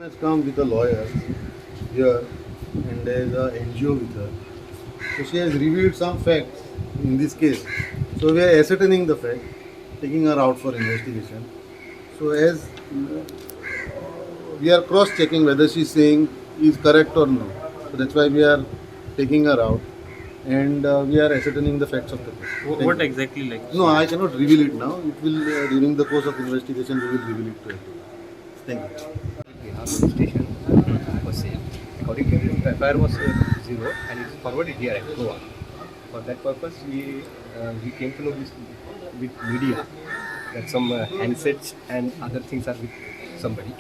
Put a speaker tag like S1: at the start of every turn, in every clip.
S1: Has come with a lawyer here and there is a NGO with her. So she has revealed some facts in this case. So we are ascertaining the fact, taking her out for investigation. So as we are cross-checking whether she is saying is correct or no. So that's why we are taking her out and we are ascertaining the facts of the case.
S2: What exactly like?
S1: No, I cannot reveal it now. It will during the course of investigation we will reveal it to everyone. Thank you.
S3: Bihar police station for sale. According to the FIR was zero and it is forwarded here at Goa. For that purpose, we came to know this with media that some handsets and other things are with somebody.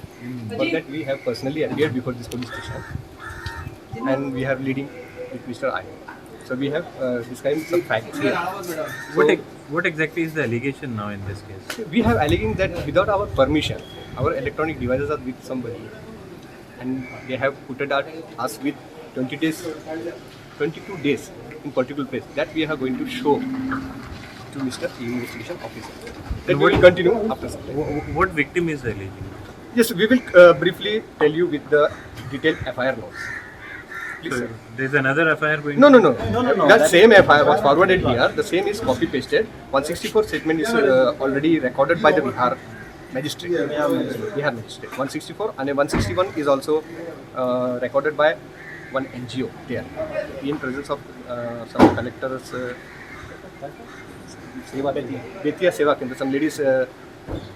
S3: For that, we have personally appeared before this police station and we are leading with Mr. I. So we have described some facts here.
S2: What exactly is the allegation now in this case?
S3: We have alleging that without our permission, our electronic devices are with somebody, and they have put us with 22 days in particular place. That we are going to show to Mr. Investigation Officer. Then we will continue after some time.
S2: What victim is alleging?
S3: Yes, we will briefly tell you with the detailed FIR notes. Please,
S2: So
S3: sir.
S2: there's another FIR going?
S3: No. That same FIR was forwarded here. The same is copy pasted. 164 statement is already recorded by the Bihar magistrate. Bihar magistrate. 164 and 161 is also recorded by one NGO there in presence of some collectors. Betia Seva Kendra. Some ladies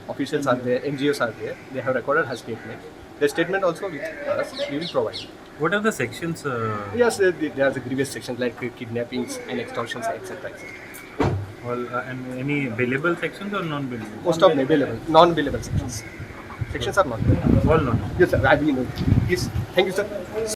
S3: officials are there. NGOs are there. They have recorded her statement. The statement also with us. We will provide.
S2: What are the sections?
S3: Yes, there are the grievous sections like kidnappings and extortions, etc.
S2: And any bailable sections or non-bailable?
S3: Most of non-billable, non-billable sections. Sections are non-billable.
S2: All non.
S3: Yes, sir. I will know. Yes. Thank you, sir.